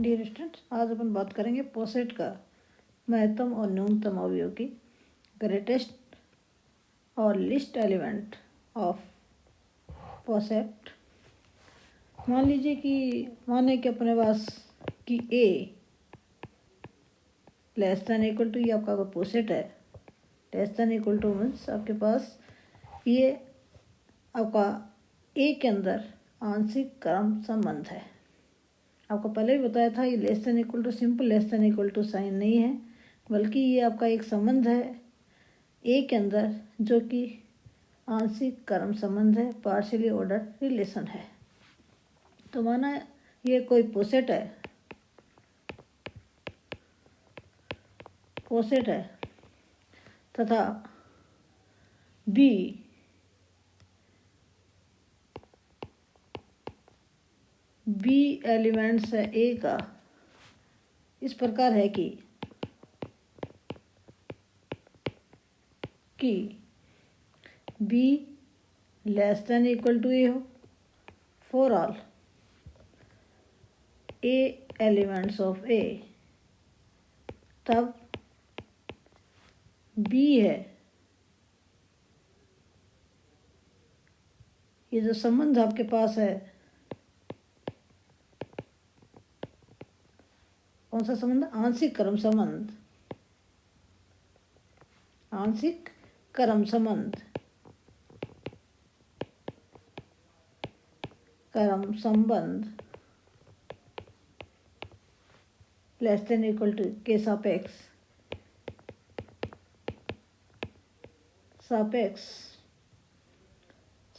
Dear students, आज अपन बात करेंगे पोसेट का महत्तम और न्यूनतम अवयव की ग्रेटेस्ट और लिस्ट एलिमेंट ऑफ पोसेट। माने कि अपने पास कि ए लेस देन इक्वल टू, ये आपका अगर पोसेट है, less than equal two means आपके पास ये आपका ए के अंदर आंशिक क्रम संबंध है। आपको पहले भी बताया था, ये less than equal to simple less than equal to sign नहीं है, बल्कि ये आपका एक संबंध है ए के अंदर जो कि आंशिक क्रम संबंध है, पार्शियली ऑर्डर्ड रिलेशन है। तो माना ये कोई पोसेट है तथा बी एलिमेंट्स है ए का इस प्रकार है कि B less than equal to A हो for all A elements of A, तब बी है, ये जो संबंध आपके पास है, कौन सा संबंध? आंशिक क्रम संबंध। आंशिक क्रम संबंध, क्रम संबंध लेस देन इक्वल टू के सापेक्ष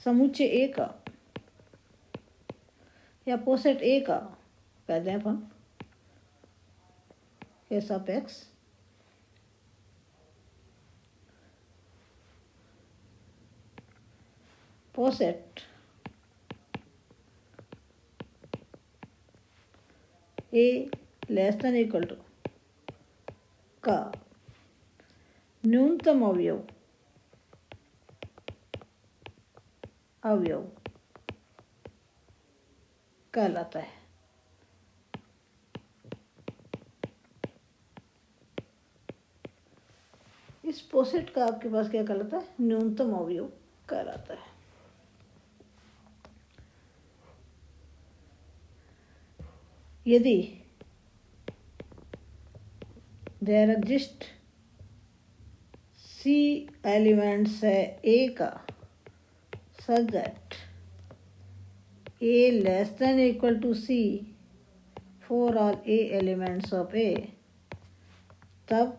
समुच्चय ए का या पोसेट ए का कहते हैं अपन के सापेक्ष पोसेट ए लेस देन इक्वल टू का न्यूनतम अवयव कहलाता है। इस पोसेट का आपके पास क्या कहलाता है? न्यूनतम अवयव कहलाता है। यदि देयर एग्जिस्ट सी एलिमेंट्स है ए का such that a less than equal to c for all a elements of a, तब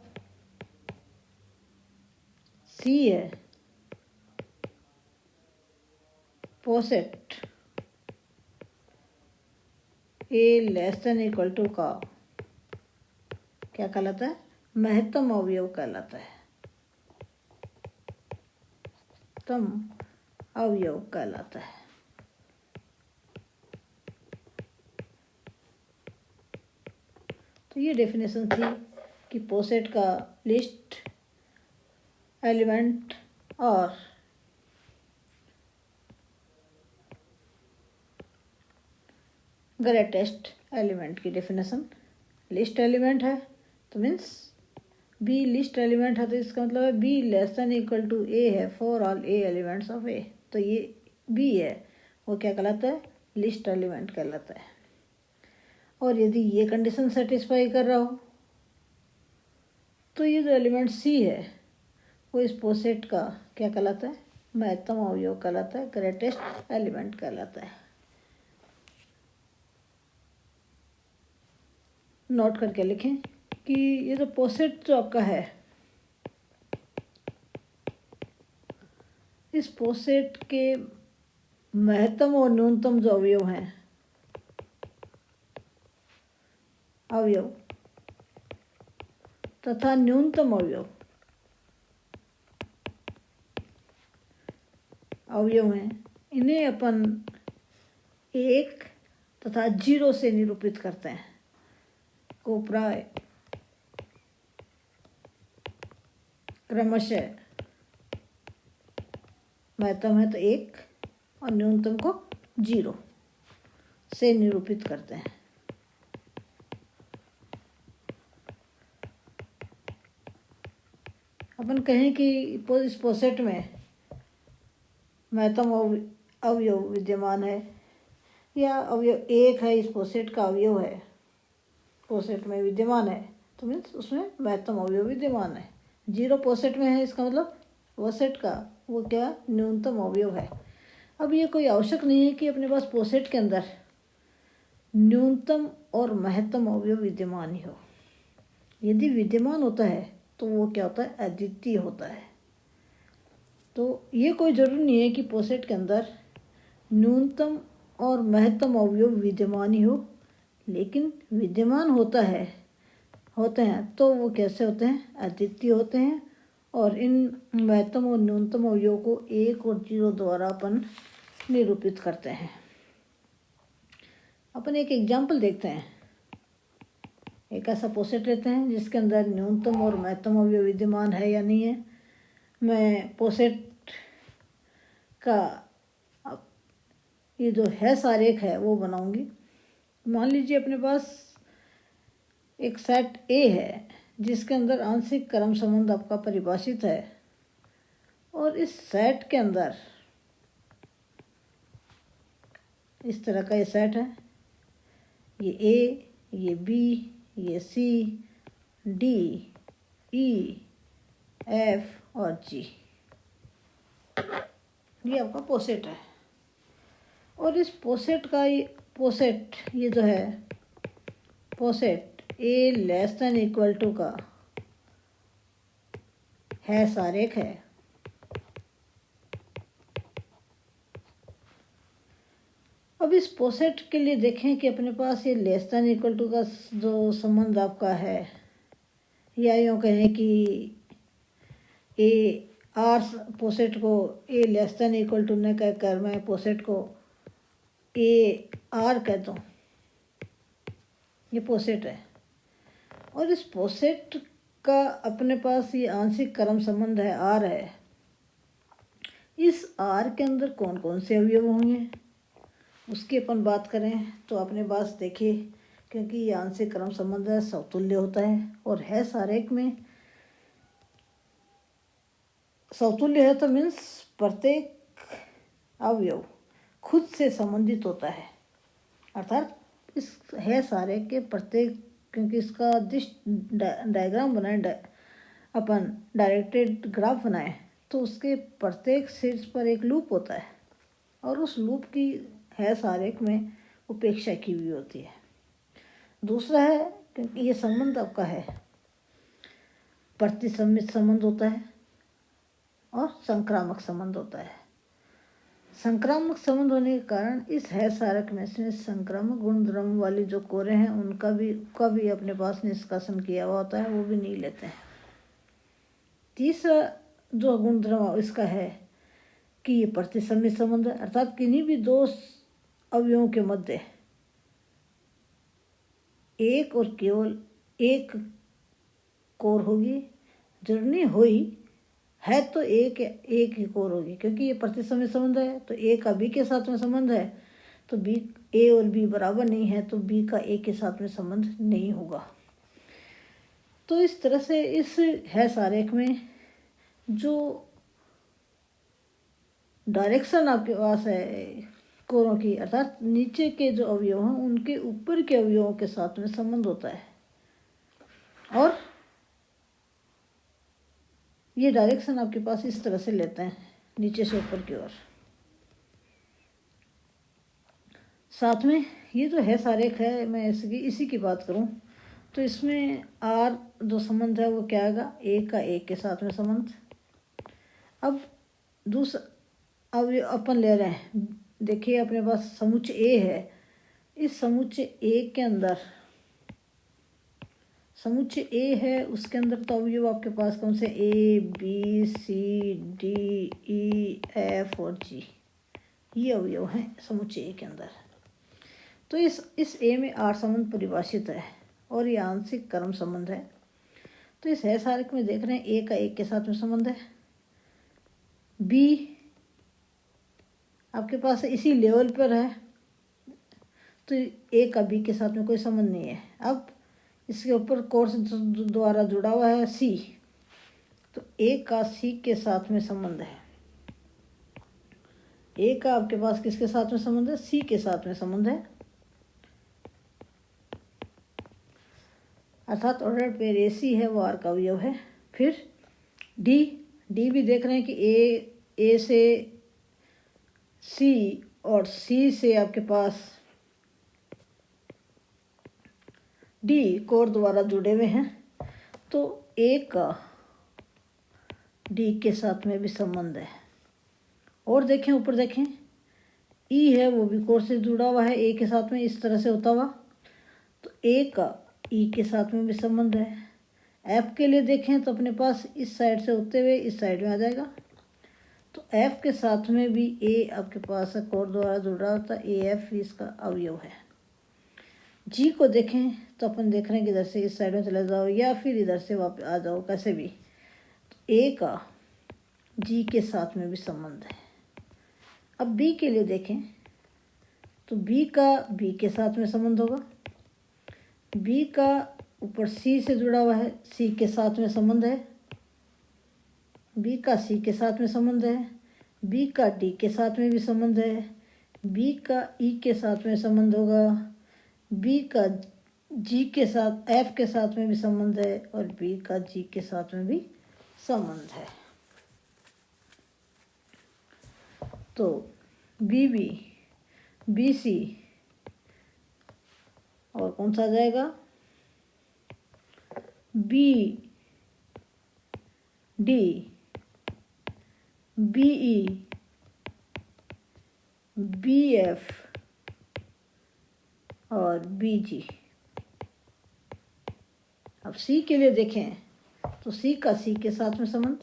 c है poset a less than equal to का क्या कहलाता है? महत्तम अवयव कहलाता है, तम अवयव कहलाता है। तो ये डेफिनेशन थी कि पोसेट का लिस्ट एलिमेंट और ग्रेटेस्ट एलिमेंट की डेफिनेशन। लिस्ट एलिमेंट है तो मीन्स बी लिस्ट एलिमेंट है, तो इसका मतलब है B less than equal to A है for all A elements of A. तो ये बी है, वो क्या कहलाता है? लिस्ट एलिमेंट कहलाता है। और यदि ये कंडीशन सेटिस्फाई कर रहा हो तो ये जो एलिमेंट सी है वो इस पोसेट का क्या कहलाता है? महत्तम अवयव कहलाता है, ग्रेटेस्ट एलिमेंट कहलाता है। नोट करके लिखें कि ये जो पोसेट जो आपका है, इस पोसेट के महत्तम और न्यूनतम जो अवयव तथा न्यूनतम अवयव हैं, इन्हें अपन 1 तथा 0 से निरूपित करते हैं। को प्राय क्रमशः महत्तम है तो 1 और न्यूनतम को 0 से निरूपित करते हैं। अपन कहें कि इस पोसेट में महत्तम अवयव विद्यमान है, या अवयव एक है, इस पोसेट का अवयव है, पोसेट में विद्यमान है, तो मीन्स उसमें महत्तम अवयव विद्यमान है। 0 पोसेट में है, इसका मतलब पोसेट का वो क्या न्यूनतम अवयव है। अब ये कोई आवश्यक नहीं है कि अपने पास पोसेट के अंदर न्यूनतम और महत्तम अवयव विद्यमान ही हो। यदि विद्यमान होता है तो वो क्या होता है, अद्वितीय होता है। तो ये कोई ज़रूरी नहीं है कि पोसेट के अंदर न्यूनतम और महत्तम अवयव विद्यमान ही हो, लेकिन विद्यमान होते हैं तो वो कैसे होते हैं, अद्वितीय होते हैं। और इन महत्तम और न्यूनतम अवयव को 1 और 0 द्वारा अपन निरूपित करते हैं। अपन एक एग्जाम्पल देखते हैं। एक ऐसा पोसेट लेते हैं जिसके अंदर न्यूनतम और महत्तम अवयव विद्यमान है या नहीं है। मैं पोसेट का ये जो है आरेख है वो बनाऊंगी। मान लीजिए अपने पास एक सेट ए है जिसके अंदर आंशिक क्रम संबंध आपका परिभाषित है, और इस सेट के अंदर इस तरह का ये सेट है। ये ए, ये बी, ये सी, डी, ई, एफ और जी, ये आपका पोसेट है। और इस पोसेट का ये जो है पोसेट ए लेस देन इक्वल टू का है आरेख है। अब इस पोसेट के लिए देखें कि अपने पास ये लेस देन इक्वल टू का जो संबंध आपका है, या यूँ कहें कि ए आर पोसेट को ए लेस देन इक्वल टू न कहकर मैं पोसेट को ए आर कहता हूँ। ये पोसेट है और इस पोसेट का अपने पास ये आंशिक क्रम संबंध है, आर है। इस आर के अंदर कौन कौन से अवयव होंगे उसकी अपन बात करें तो अपने पास देखिए, क्योंकि ये आंशिक क्रम संबंध है, समतुल्य होता है और है आरेख में समतुल्य है, तो मीन्स प्रत्येक अवयव खुद से संबंधित होता है। अर्थात इस है आरेख के प्रत्येक, क्योंकि इसका डायग्राम बनाए अपन डायरेक्टेड ग्राफ बनाए तो उसके प्रत्येक शीर्ष पर एक लूप होता है और उस लूप की है आरेख में उपेक्षा की हुई होती है। दूसरा है क्योंकि ये संबंध आपका है प्रतिसम्मित संबंध होता है और संक्रामक संबंध होता है। संक्रामक संबंध होने के कारण इस है आरेख में से संक्रामक गुण द्रव्य वाली जो कोरे हैं उनका भी अपने पास निष्कासन किया हुआ होता है, वो भी नहीं लेते हैं। तीसरा जो गुण द्रव्य इसका है कि ये प्रतिसम्मित संबंध है, अर्थात किन्हीं भी दो अवयवों के मध्य एक और केवल एक कोर होगी। जरूरी हुई है तो एक ही कोर होगी, क्योंकि ये प्रतिसम्मित संबंध है तो ए का बी के साथ में संबंध है, तो बी ए और बी बराबर नहीं है तो बी का ए के साथ में संबंध नहीं होगा। तो इस तरह से इस है आरेख में जो डायरेक्शन आपके पास है कोरों की, अर्थात नीचे के जो अवयव हैं उनके ऊपर के अवयवों के साथ में संबंध होता है, और ये डायरेक्शन आपके पास इस तरह से लेते हैं नीचे से ऊपर की ओर। साथ में ये जो है आरेख है, मैं इसी की बात करूं तो इसमें आर जो संबंध है वो क्या आएगा, एक का एक के साथ में संबंध। अब दूसरा अब अपन ले रहे हैं, देखिए अपने पास समुच्चय ए है। इस समुच्चय ए के अंदर समुच्चय ए है, उसके अंदर तो अवयव आपके पास कौन से, A B C D E F और जी, ये अवयव हैं समुच्चय ए के अंदर। तो इस ए में आर संबंध परिभाषित है और ये आंशिक क्रम संबंध है। तो इस है आरेख में देख रहे हैं ए का एक के साथ में संबंध है, बी आपके पास इसी लेवल पर है तो ए का बी के साथ में कोई संबंध नहीं है। अब इसके ऊपर कोर्स द्वारा जुड़ा हुआ है सी, तो ए का सी के साथ में संबंध है। ए का आपके पास किसके साथ में संबंध है? सी के साथ में संबंध है, अर्थात ऑर्डर पेयर ए सी है, वो आर का अवयव है। फिर डी, डी भी देख रहे हैं कि ए से सी और सी से आपके पास डी कोर द्वारा जुड़े हुए हैं, तो ए का डी के साथ में भी संबंध है। और देखें, ऊपर देखें, ई है वो भी कोर से जुड़ा हुआ है ए के साथ में, इस तरह से होता हुआ, तो ए का ई के साथ में भी संबंध है। एफ के लिए देखें तो अपने पास इस साइड से होते हुए इस साइड में आ जाएगा, तो एफ के साथ में भी ए आपके पास कोर द्वारा जुड़ा होता है, ए एफ इसका अवयव है। जी को देखें तो अपन देख रहे हैं कि इधर से इस साइड में चले जाओ या फिर इधर से वापस आ जाओ, कैसे भी, तो ए का जी के साथ में भी संबंध है। अब बी के लिए देखें तो बी का बी के साथ में संबंध होगा, बी का ऊपर सी से जुड़ा हुआ है, सी के साथ में संबंध है, बी का सी के साथ में संबंध है, बी का डी के साथ में भी संबंध है, बी का ई के साथ में संबंध होगा, बी का जी के साथ एफ के साथ में भी संबंध है, और बी का जी के साथ में भी संबंध है। तो बी बी, बी सी, और कौन सा आ जाएगा, B D, B E, B F और बी जी। अब सी के लिए देखें तो सी का सी के साथ में संबंध,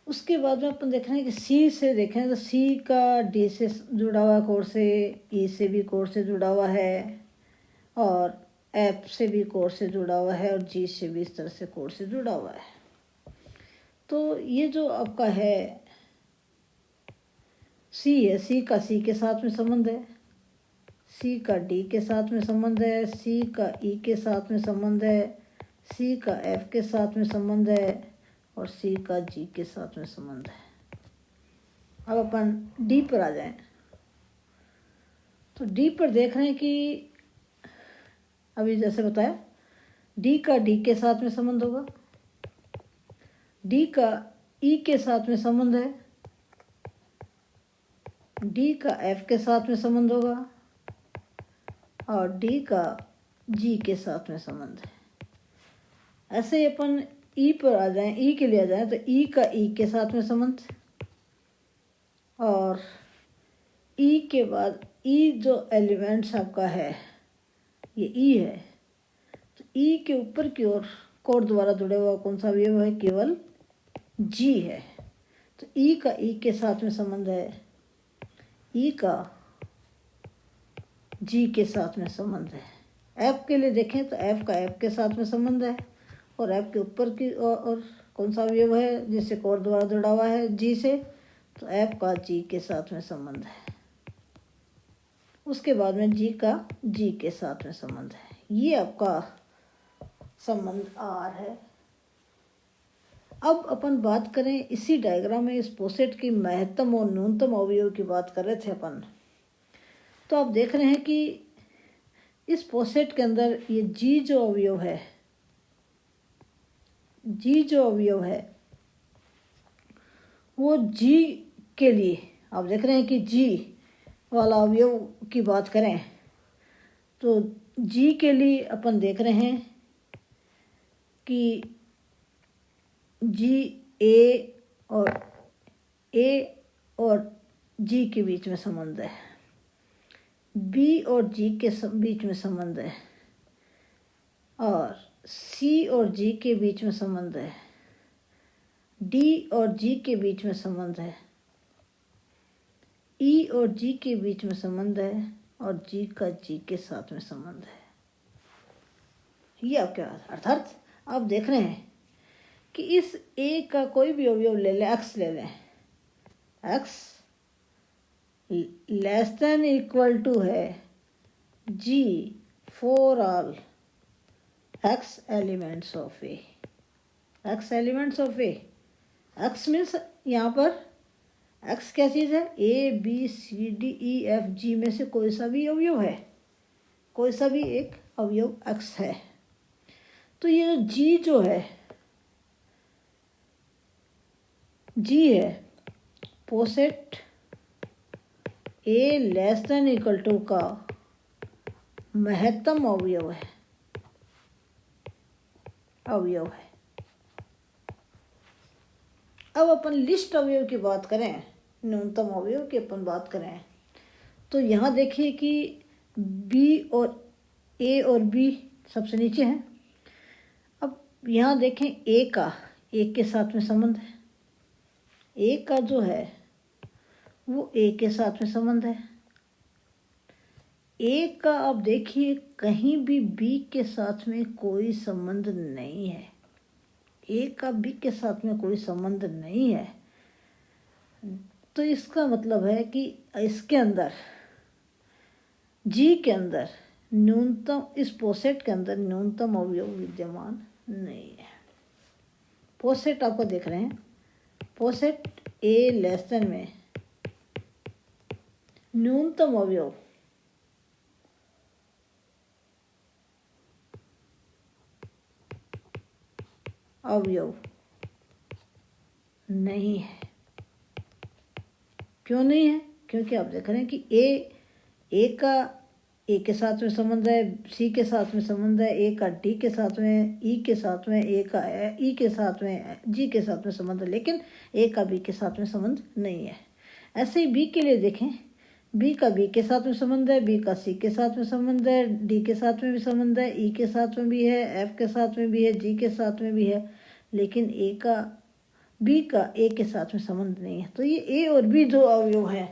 उसके बाद में अपन देख रहे हैं कि सी से देखें तो सी का डी से जुड़ा हुआ कोर से, ई से भी कोर से जुड़ा हुआ है, और एफ से भी कोर से जुड़ा हुआ है, और जी से भी इस तरह से कोर से जुड़ा हुआ है। तो ये जो आपका है सी है, सी का सी के साथ में संबंध है, सी का डी के साथ में संबंध है, सी का ई के साथ में संबंध है, सी का एफ के साथ में संबंध है, और सी का जी के साथ में संबंध है। अब अपन डी पर आ जाएं तो डी पर देख रहे हैं कि अभी जैसे बताया, डी का डी के साथ में संबंध होगा, डी का ई के साथ में संबंध है, डी का एफ के साथ में संबंध होगा, और डी का जी के साथ में संबंध है। ऐसे ही अपन ई पर आ जाएं, ई के लिए आ जाएं तो ई का ई के साथ में संबंध, और ई के बाद ई जो एलिमेंट्स आपका है ये ई है, तो ई के ऊपर की ओर कोर द्वारा जुड़े हुआ कौन सा अवयव है? केवल जी है। तो ई का ई के साथ में संबंध है, ई का जी के साथ में संबंध है। एफ के लिए देखें तो एफ का एफ के साथ में संबंध है, और एफ के ऊपर की और कौन सा अवयव है जिससे कोर द्वारा जुड़ा हुआ है? जी से, तो एफ का जी के साथ में संबंध है। उसके बाद में जी का जी के साथ में संबंध है। ये आपका संबंध आर है। अब अपन बात करें इसी डायग्राम में इस पोसेट की महत्तम और न्यूनतम अवयव की बात कर रहे थे अपन, तो आप देख रहे हैं कि इस पोसेट के अंदर ये जी जो अवयव है, जी जो अवयव है वो जी के लिए आप देख रहे हैं कि जी वाला अवयव की बात करें तो जी के लिए अपन देख रहे हैं कि जी ए और जी के बीच में संबंध है, बी और जी के बीच में संबंध है, और सी और जी के बीच में संबंध है, डी और जी के बीच में संबंध है, ई और जी के बीच में संबंध है, और जी का जी के साथ में संबंध है। ये आप क्या अर्थात आप देख रहे हैं कि इस ए का कोई भी अवयव ले लें, एक्स ले लें, X less than equal to है G for all X elements of A. X elements of A. X means यहाँ पर एक्स क्या चीज़ है, A B C D E F G में से कोई सा भी अवयव है, कोई सा भी एक अवयव एक्स है। तो ये जी जो है, जी है पोसेट ए लेस देन इक्वल टू का महत्तम अवयव है, अवयव है। अब अपन लिस्ट अवयव की बात करें, न्यूनतम अवयव की अपन बात करें, तो यहाँ देखिए कि बी और ए और बी सबसे नीचे हैं। अब यहाँ देखें ए का, एक के साथ में संबंध है, ए का जो है वो ए के साथ में संबंध है। ए का अब देखिए कहीं भी बी के साथ में कोई संबंध नहीं है, ए का बी के साथ में कोई संबंध नहीं है। तो इसका मतलब है कि इसके अंदर, जी के अंदर न्यूनतम, इस पोसेट के अंदर न्यूनतम अवयव विद्यमान नहीं है। पोसेट आपको देख रहे हैं, पोसेट ए लेस देन में न्यूनतम अवयव नहीं है। क्यों नहीं है? क्योंकि आप देख रहे हैं कि ए का ए के साथ में संबंध है, सी के साथ में संबंध है, ए का डी के साथ में, ई के साथ में, ए का ई के साथ में, जी के साथ में संबंध है, लेकिन ए का बी के साथ में संबंध नहीं है। ऐसे ही बी के लिए देखें, बी का बी के साथ में संबंध है, बी का सी के साथ में संबंध है, डी के साथ में भी संबंध है, ई के साथ में भी है, एफ के साथ में भी है, जी के साथ में भी है, लेकिन बी का ए के साथ में संबंध नहीं है। तो ये ए और बी जो अवयव है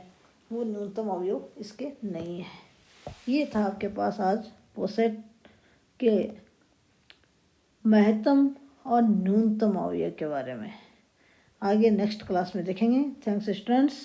वो न्यूनतम अवयव इसके नहीं है। ये था आपके पास आज पोसेट के महत्तम और न्यूनतम अवयव के बारे में। आगे नेक्स्ट क्लास में देखेंगे। Thanks students.